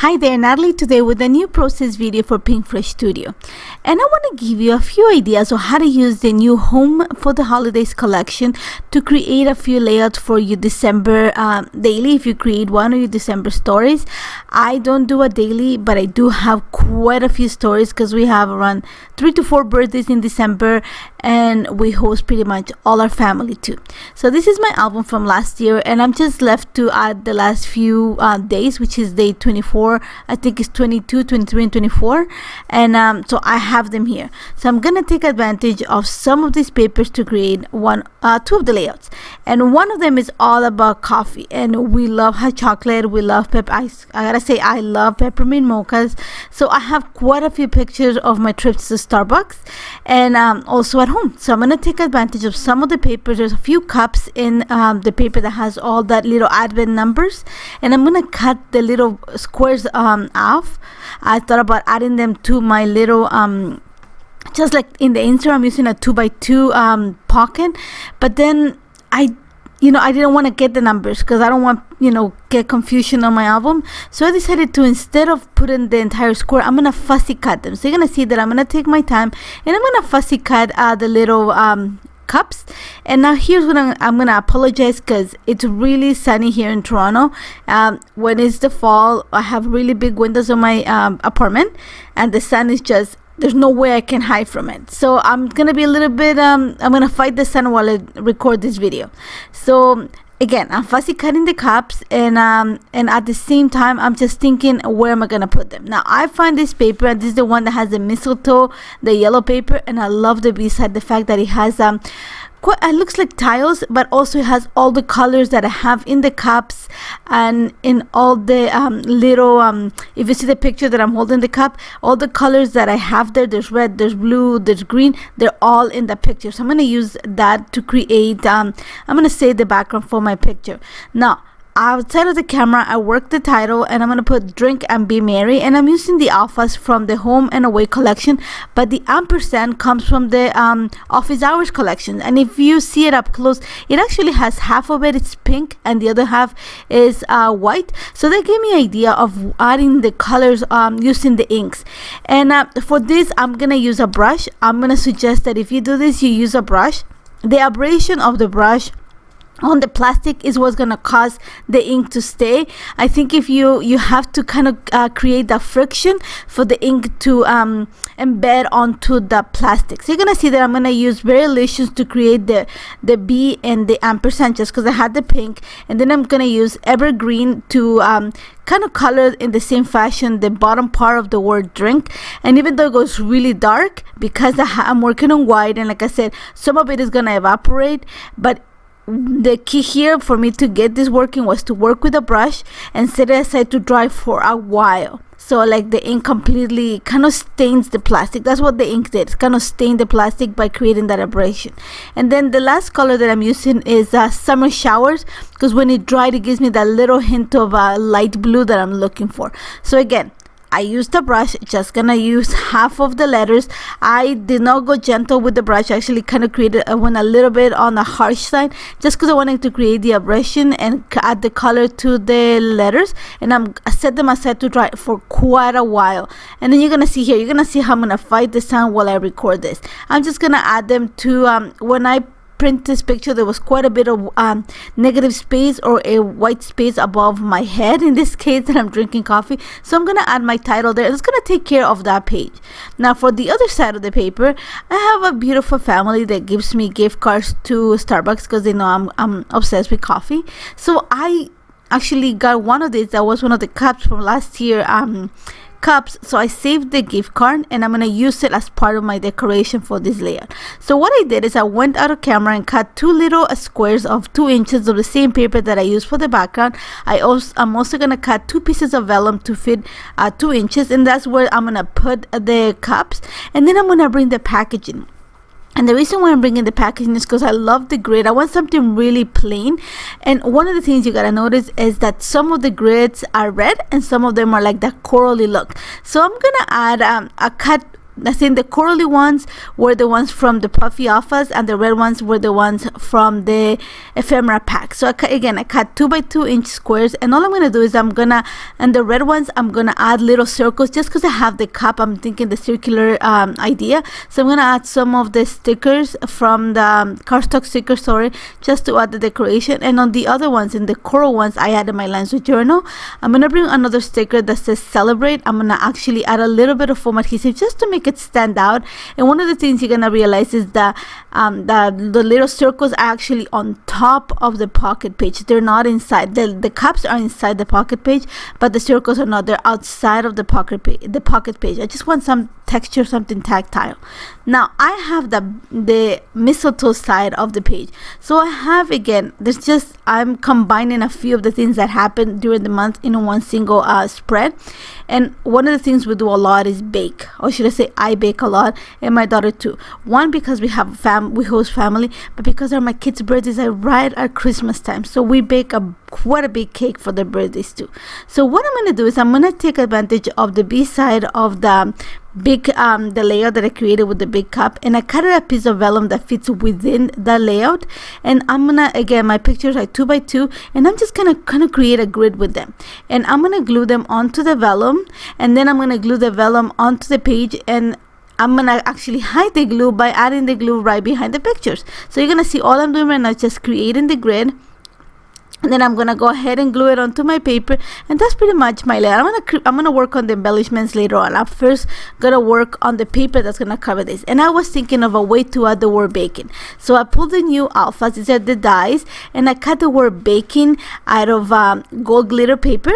Hi there, Natalie today with a new process video for Pinkfresh Studio. And I want to give you a few ideas on how to use the new Home for the Holidays collection to create a few layouts for your December daily if you create one of your December stories. I don't do a daily, but I do have quite a few stories because we have around 3 to 4 birthdays in December and we host pretty much all our family too. So this is my album from last year and I'm just left to add the last few days, which is day 24. I think it's 22, 23 and 24, and so I have them here. So I'm gonna take advantage of some of these papers to create two of the layouts, and one of them is all about coffee, and we love hot chocolate, we love I gotta say I love peppermint mochas. So I have quite a few pictures of my trips to Starbucks and also at home. So I'm gonna take advantage of some of the papers. There's a few cups in the paper that has all that little advent numbers, and I'm gonna cut the little squares off. I thought about adding them to my little just like in the insert I'm using a 2x2 pocket, but then I didn't want to get the numbers because I don't want get confusion on my album. So I decided to, instead of putting the entire square, I'm gonna fussy cut them. So you're gonna see that I'm gonna take my time and I'm gonna fussy cut the little cups. And now here's what I'm gonna apologize because it's really sunny here in Toronto. When it's the fall, I have really big windows on my apartment and the sun is just, there's no way I can hide from it. So I'm gonna be a little bit I'm gonna fight the sun while I record this video. So again, I'm fussy cutting the cups, and at the same time I'm just thinking, where am I gonna put them? Now I find this paper, and this is the one that has the mistletoe, the yellow paper, and I love the B-side, the fact that it has it looks like tiles, but also it has all the colors that I have in the cups and in all the little if you see the picture that I'm holding the cup, all the colors that I have there, there's red, there's blue, there's green, they're all in the picture. So I'm going to use that to create I'm going to say the background for my picture. Now outside of the camera, I work the title and I'm going to put Drink and Be Merry, and I'm using the alphas from the Home and Away collection, but the ampersand comes from the Office Hours collection. And if you see it up close, it actually has half of it's pink and the other half is white. So that gave me an idea of adding the colors using the inks. And for this, I'm going to use a brush. I'm going to suggest that if you do this, you use a brush. The abrasion of the brush on the plastic is what's gonna cause the ink to stay. I think if you have to kind of create that friction for the ink to embed onto the plastic. So you're gonna see that I'm gonna use variations to create the B and the ampersand, just because I had the pink, and then I'm gonna use evergreen to kind of color in the same fashion the bottom part of the word drink. And even though it goes really dark, because I'm working on white, and like I said, some of it is gonna evaporate, but the key here for me to get this working was to work with a brush and set it aside to dry for a while. So like the ink completely kind of stains the plastic. That's what the ink did. It's kind of stained the plastic by creating that abrasion. And then the last color that I'm using is Summer Showers, because when it dried, it gives me that little hint of light blue that I'm looking for. So again, I used the brush, just gonna use half of the letters. I did not go gentle with the brush. I actually kind of created went a little bit on the harsh side, just because I wanted to create the abrasion and add the color to the letters. And I set them aside to dry for quite a while. And then you're gonna see here, you're gonna see how I'm gonna fight the sound while I record this. I'm just gonna add them to when I print this picture, there was quite a bit of negative space or a white space above my head in this case that I'm drinking coffee. So I'm gonna add my title there. It's gonna take care of that page. Now for the other side of the paper, I have a beautiful family that gives me gift cards to Starbucks because they know I'm obsessed with coffee. So I actually got one of these that was one of the cups from last year cups. So I saved the gift card and I'm going to use it as part of my decoration for this layout. So what I did is I went out of camera and cut two little squares of 2 inches of the same paper that I used for the background. I'm also going to cut 2 pieces of vellum to fit 2 inches, and that's where I'm going to put the cups. And then I'm going to bring the packaging. And the reason why I'm bringing the packaging is because I love the grid. I want something really plain. And one of the things you gotta notice is that some of the grids are red and some of them are like that corally look. So I'm gonna add a cut I think the corally ones were the ones from the puffy alphas, and the red ones were the ones from the ephemera pack. So again, I cut 2 by 2 inch squares, and all I'm gonna do is and the red ones, I'm gonna add little circles just because I have the cup. I'm thinking the circular idea, so I'm gonna add some of the stickers from the cardstock stickers, sorry, just to add the decoration. And on the other ones, in the coral ones, I added my lines with journal. I'm gonna bring another sticker that says celebrate. I'm gonna actually add a little bit of foam adhesive just to make it stand out. And one of the things you're gonna realize is that the little circles are actually on top of the pocket page. They're not inside. The cups are inside the pocket page, but the circles are not. They're outside of the pocket page. I just want some texture, something tactile. Now I have the mistletoe side of the page. So I have, again, I'm combining a few of the things that happened during the month in one single spread. And one of the things we do a lot is bake, or should I say I bake a lot, and my daughter too. One, because we host family, but because my kids' birthdays are right at Christmas time, so we bake quite a big cake for their birthdays too. So what I'm gonna do is I'm gonna take advantage of the B side of the big the layout that I created with the big cup, and I cut a piece of vellum that fits within the layout. And I'm gonna, again, my pictures are 2 by 2, and I'm just gonna kind of create a grid with them, and I'm gonna glue them onto the vellum, and then I'm gonna glue the vellum onto the page, and I'm gonna actually hide the glue by adding the glue right behind the pictures. So you're gonna see all I'm doing right now is just creating the grid, and then I'm gonna go ahead and glue it onto my paper, and that's pretty much my layout. I'm gonna work on the embellishments later on. I'm first gonna work on the paper that's gonna cover this. And I was thinking of a way to add the word baking, so I pulled the new alphas, these are the dies, and I cut the word baking out of gold glitter paper,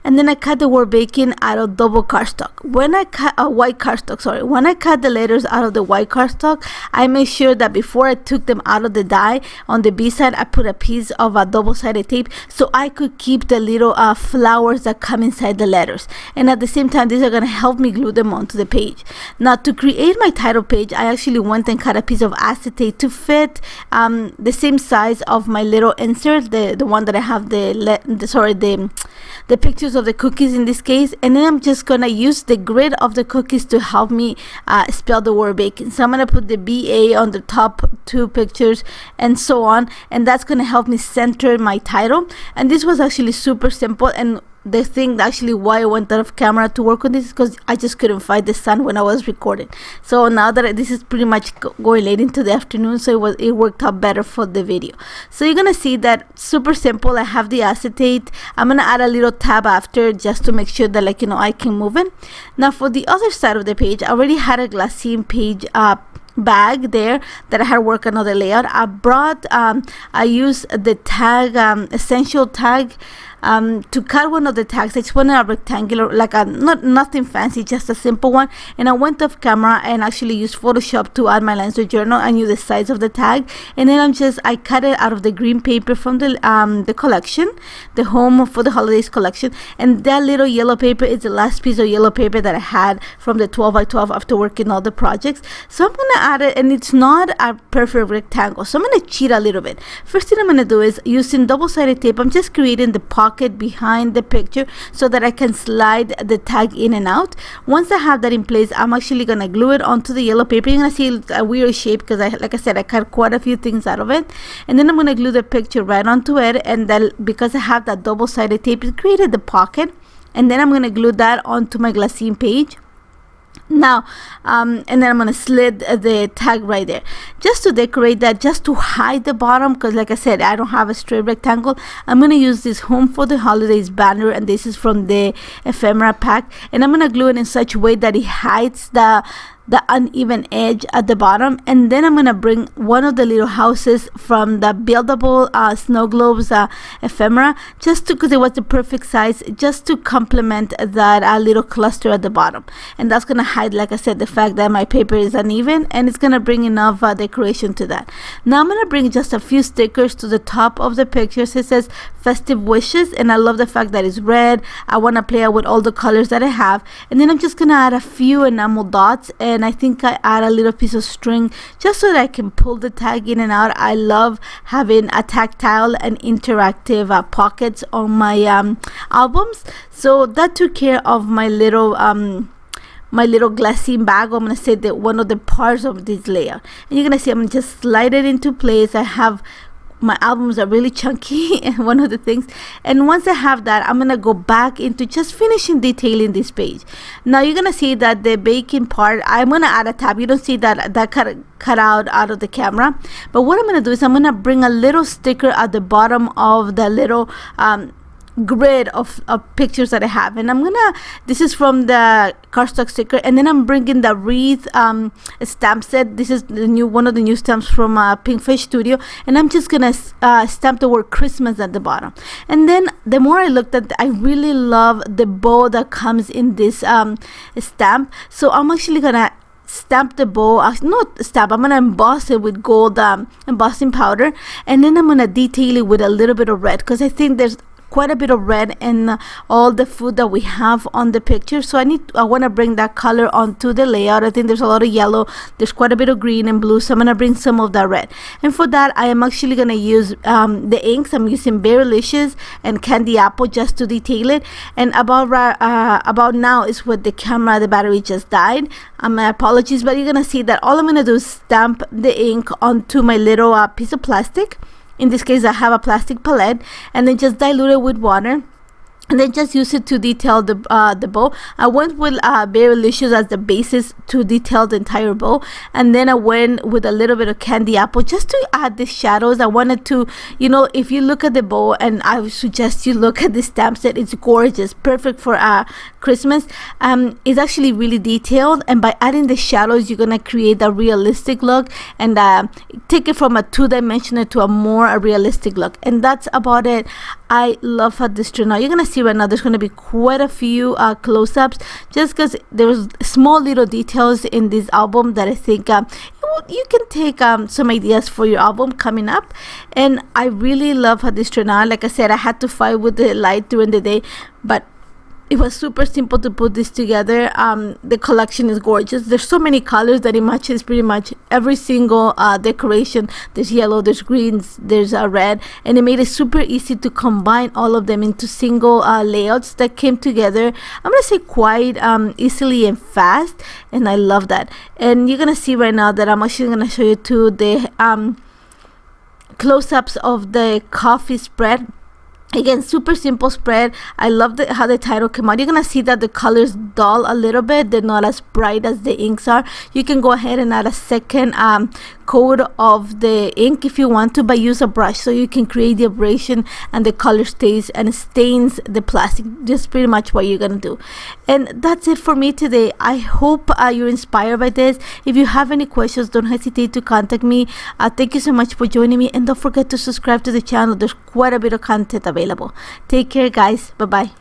and then I cut the word baking out of double cardstock. When I cut white cardstock, sorry, when I cut the letters out of the white cardstock, I made sure that before I took them out of the die, on the B side I put a piece of a double-sided tape so I could keep the little flowers that come inside the letters, and at the same time these are going to help me glue them onto the page. Now, to create my title page, I actually went and cut a piece of acetate to fit the same size of my little insert, the one that I have the pictures of the cookies in this case, and then I'm just gonna use the grid of the cookies to help me spell the word baking. So I'm gonna put the BA on the top 2 pictures and so on, and that's gonna help me center my title. And this was actually super simple, and the thing actually why I went out of camera to work on this is because I just couldn't find the sun when I was recording. So now that this is pretty much going late into the afternoon, so it worked out better for the video. So you're gonna see that super simple. I have the acetate. I'm gonna add a little tab after just to make sure that, like, I can move it. Now for the other side of the page, I already had a glassine page bag there that I had worked another layout. I used the tag essential tag to cut one of the tags. I just wanted a rectangular, like nothing fancy, just a simple one. And I went off camera and actually used Photoshop to add my lines with journal. I knew the size of the tag, and then I cut it out of the green paper from the collection, the Home for the Holidays collection. And that little yellow paper is the last piece of yellow paper that I had from the 12 by 12 after working all the projects. So I'm gonna add it, and it's not a perfect rectangle, so I'm gonna cheat a little bit. First thing I'm gonna do is, using double-sided tape, I'm just creating the pocket behind the picture so that I can slide the tag in and out. Once I have that in place, I'm actually gonna glue it onto the yellow paper. You're gonna see a weird shape because like I said, I cut quite a few things out of it, and then I'm gonna glue the picture right onto it. And then because I have that double-sided tape, it created the pocket, and then I'm gonna glue that onto my glassine page. Now and then I'm gonna slid the tag right there just to decorate that, just to hide the bottom, because like I said, I don't have a straight rectangle. I'm gonna use this Home for the Holidays banner, and this is from the ephemera pack, and I'm gonna glue it in such a way that it hides the uneven edge at the bottom. And then I'm gonna bring one of the little houses from the buildable snow globes ephemera, just because it was the perfect size, just to complement that little cluster at the bottom. And that's gonna hide, like I said, the fact that my paper is uneven, and it's gonna bring enough decoration to that. Now I'm gonna bring just a few stickers to the top of the pictures. It says festive wishes, and I love the fact that it's red. I want to play out with all the colors that I have. And then I'm just gonna add a few enamel dots, and I think I add a little piece of string just so that I can pull the tag in and out. I love having a tactile and interactive pockets on my albums, so that took care of my little my little glassine bag. I'm going to say that one of the parts of this layout, and you're going to see I'm going to just slide it into place. I have my albums are really chunky and one of the things, and once I have that, I'm gonna go back into just finishing detailing this page. Now you're gonna see that the baking part, I'm gonna add a tab. You don't see that cut out of the camera, but what I'm gonna do is I'm gonna bring a little sticker at the bottom of the little grid of pictures that I have, and this is from the cardstock sticker, and then I'm bringing the wreath stamp set. This is one of the new stamps from Pinkfresh Studio, and I'm just gonna stamp the word Christmas at the bottom. And then the more I looked at I really love the bow that comes in this stamp, so I'm actually gonna stamp the bow, not stamp, I'm gonna emboss it with gold embossing powder, and then I'm gonna detail it with a little bit of red, because I think there's quite a bit of red in all the food that we have on the picture, so I want to bring that color onto the layout. I think there's a lot of yellow, there's quite a bit of green and blue, so I'm going to bring some of that red. And for that, I am actually going to use the inks. I'm using Berrylicious and Candy Apple just to detail it. And about now is with the camera, the battery just died. My apologies, but you're going to see that all I'm going to do is stamp the ink onto my little piece of plastic. In this case, I have a plastic palette, and then just dilute it with water, and then just use it to detail the bow. I went with Berrylicious as the basis to detail the entire bow, and then I went with a little bit of Candy Apple just to add the shadows. I wanted to, if you look at the bow, and I would suggest you look at the stamp set, it's gorgeous, perfect for Christmas. It's actually really detailed, and by adding the shadows, you're gonna create a realistic look and take it from a two-dimensional to a more realistic look. And that's about it. I love how this turned out. You're gonna see right now there's gonna be quite a few close-ups, just because there's small little details in this album that I think you can take some ideas for your album coming up. And I really love how this turned out. Like I said, I had to fight with the light during the day, but it was super simple to put this together. The collection is gorgeous. There's so many colors that it matches pretty much every single decoration. There's yellow, there's greens, there's red, and it made it super easy to combine all of them into single layouts that came together, I'm gonna say, quite easily and fast, and I love that. And you're gonna see right now that I'm actually gonna show you too the close-ups of the coffee spread. Again, super simple spread. I love how the title came out. You're gonna see that the colors dull a little bit. They're not as bright as the inks are. You can go ahead and add a second coat of the ink if you want to, but use a brush so you can create the abrasion and the color stays and stains the plastic. Just pretty much what you're gonna do. And that's it for me today. I hope you're inspired by this. If you have any questions, don't hesitate to contact me. Thank you so much for joining me, and don't forget to subscribe to the channel. There's quite a bit of content available. Take care, guys. Bye bye.